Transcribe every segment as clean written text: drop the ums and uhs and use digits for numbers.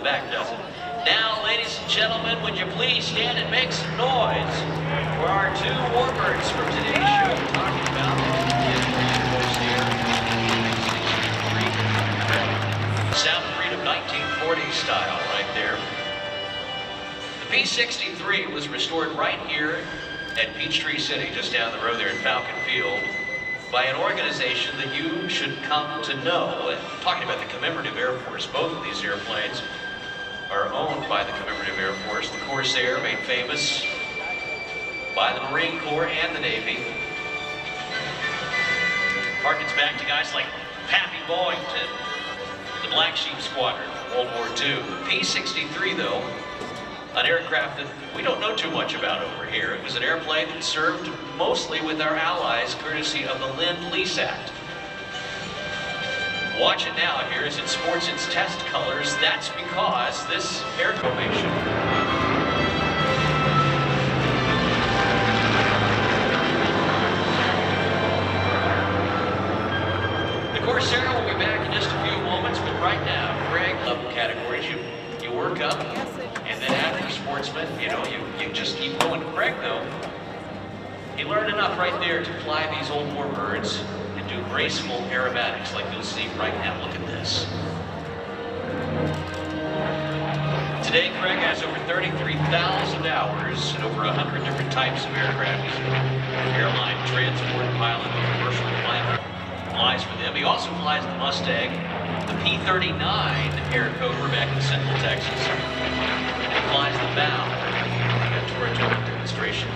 back does it. Now, ladies and gentlemen, would you please stand and make some noise for our two warbirds from today's show, talking about Corsair Sound of Freedom 1940 style right there. The P-63 was restored right here at Peachtree City, just down the road there in Falcon Field, by an organization that you should come to know. I'm talking about the Commemorative Air Force. Both of these airplanes are owned by the Commemorative Air Force. The Corsair, made famous by the Marine Corps and the Navy, harkens back to guys like Pappy Boyington, the Black Sheep Squadron, World War II. The P-63, though, an aircraft that we don't know too much about over here. It was an airplane that served mostly with our allies, courtesy of the Lend-Lease Act. Watch it now here as it sports its test colors. That's because this air formation. The Corsair will be back in just a few moments, but right now, Greg, level categories, you work up, and then after sportsman, you know, you just keep going. Greg, though, he learned enough right there to fly these old warbirds and do graceful aerobatics like you'll see right now. Look at this. Today, Craig has over 33,000 hours and over 100 different types of aircraft. He's an airline transport pilot, commercial pilot, flies for them. He also flies the Mustang, the P-39 Kingcobra back in Central Texas. He flies the bow, a territorial demonstration.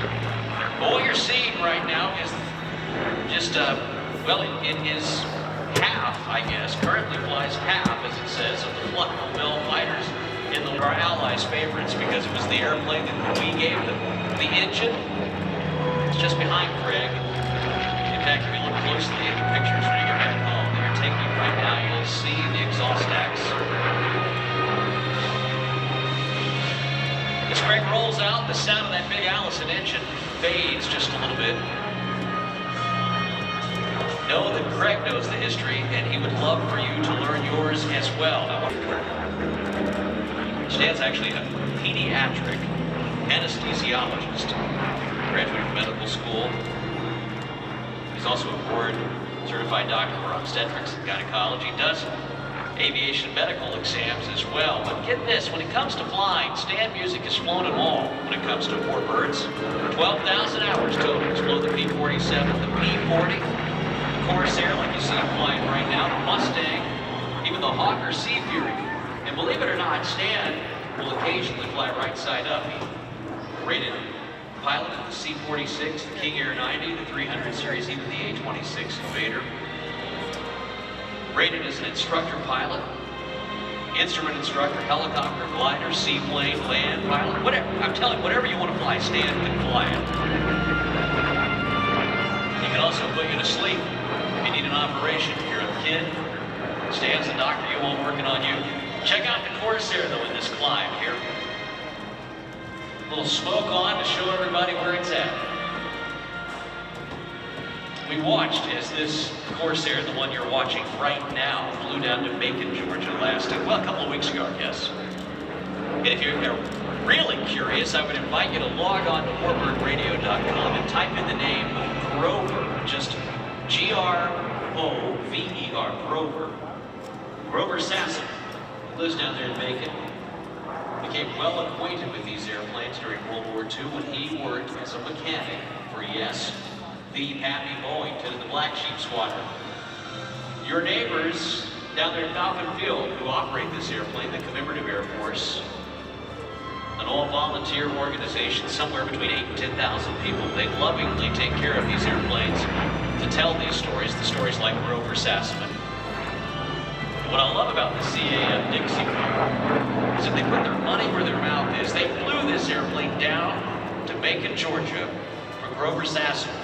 But what you're seeing right now is just, well, in his half, I guess, currently flies half, as it says, of the Fluffle fighters in our allies' favorites, because it was the airplane that we gave them. The engine is just behind Craig. In fact, if you look closely at the pictures when you get back home that you're taking right now, you'll see the exhaust stacks. As Craig rolls out, the sound of that big Allison engine fades just a little bit. Know that Craig knows the history, and he would love for you to learn yours as well. Stan's actually a pediatric anesthesiologist, graduated from medical school. He's also a board-certified doctor for obstetrics and gynecology, does aviation medical exams as well. But get this, when it comes to flying, Stan Music has flown them all when it comes to warbirds. 12,000 hours total. He's flown the P-47, the P-40, the Corsair, like you see him flying right now, the Mustang, even the Hawker Sea Fury. And believe it or not, Stan will occasionally fly right side up. He rated pilot of the C-46, the King Air 90, the 300 series, even the A-26 Invader. Rated as an instructor pilot, instrument instructor, helicopter, glider, seaplane, land pilot, whatever. I'm telling you, whatever you want to fly, Stan can fly it. He can also put you to sleep if you need an operation. If you're a kid, Stan's the doctor you want working on you. Check out the Corsair, though, in this climb here. A little smoke on to show everybody where it's at. We watched as this Corsair, the one you're watching right now, flew down to Macon, Georgia a couple of weeks ago, I guess. And if you're really curious, I would invite you to log on to warbirdradio.com and type in the name Grover, just G-R-O-V-E-R, Grover. Grover Sasson lives down there in Macon. Became well acquainted with these airplanes during World War II when he worked as a mechanic for, yes, the Pappy Boyington and the Black Sheep Squadron. Your neighbors down there in Falcon Field who operate this airplane, the Commemorative Air Force, an all-volunteer organization, somewhere between 8,000 and 10,000 people. They lovingly take care of these airplanes to tell these stories, the stories like Grover Sasson. What I love about the CAF Dixie is that they put their money where their mouth is. They flew this airplane down to Macon, Georgia for Grover Sasson.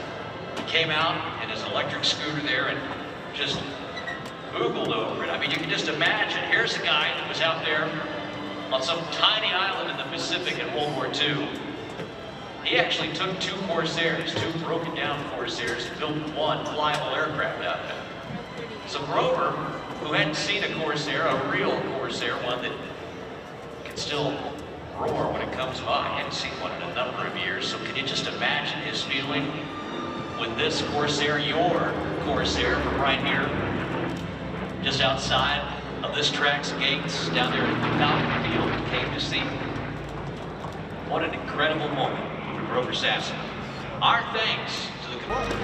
He came out in his electric scooter there and just oogled over it. I mean, you can just imagine, here's a guy that was out there on some tiny island in the Pacific in World War II. He actually took two Corsairs, two broken down Corsairs, and built one flyable aircraft out of it. So Grover, who hadn't seen a Corsair, a real Corsair, one that can still roar when it comes by. I haven't seen one in a number of years, so can you just imagine his feeling when this Corsair, your Corsair, from right here, just outside of this track's gates, down there at the Falcon Field, came to see. What an incredible moment for Grover Sasson. Our thanks to the community.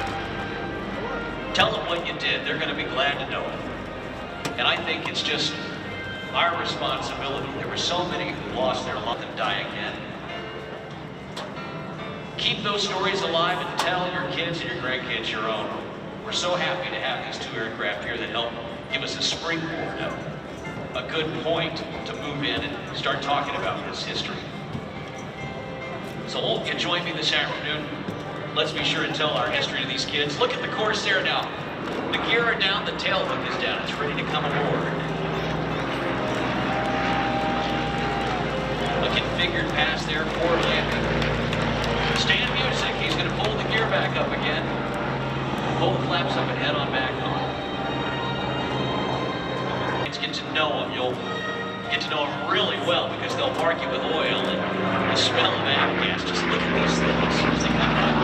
Tell them what you did. They're going to be glad to know it. And I think it's just our responsibility. There were so many who lost their life and die again. Keep those stories alive and tell your kids and your grandkids your own. We're so happy to have these two aircraft here that help give us a springboard, a good point to move in and start talking about this history. So won't you join me this afternoon? Let's be sure to tell our history to these kids. Look at the Corsair now. The gear are down, the tail hook is down. It's ready to come aboard. A configured pass there for landing. Stand music. He's going to pull the gear back up again. Pull the flaps up and head on back home. Let's get to know him. You'll get to know them really well because they'll mark you with oil and the smell of avgas. Just look at these things as they come out.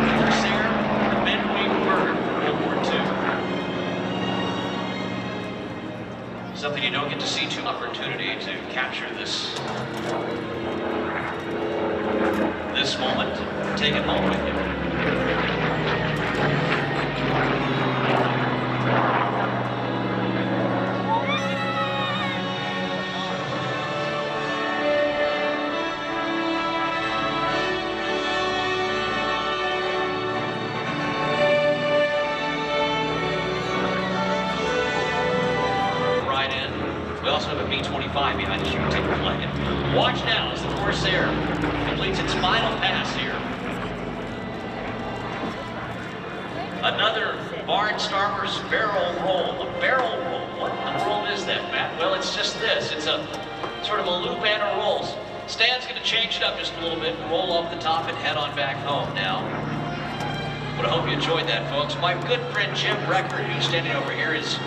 The Corsair, the midwing bird for World War II. Something you don't get to see too opportunity to capture this moment. Take it home with you. We also have a B-25 behind us. You can take a flag. Watch now as the Corsair completes its final pass here. Another barnstormer's barrel roll. A barrel roll. What in the world is that, Matt? Well, it's just this. It's a sort of a loop and a roll. Stan's going to change it up just a little bit and roll off the top and head on back home now. But I hope you enjoyed that, folks. My good friend Jim Record, who's standing over here, is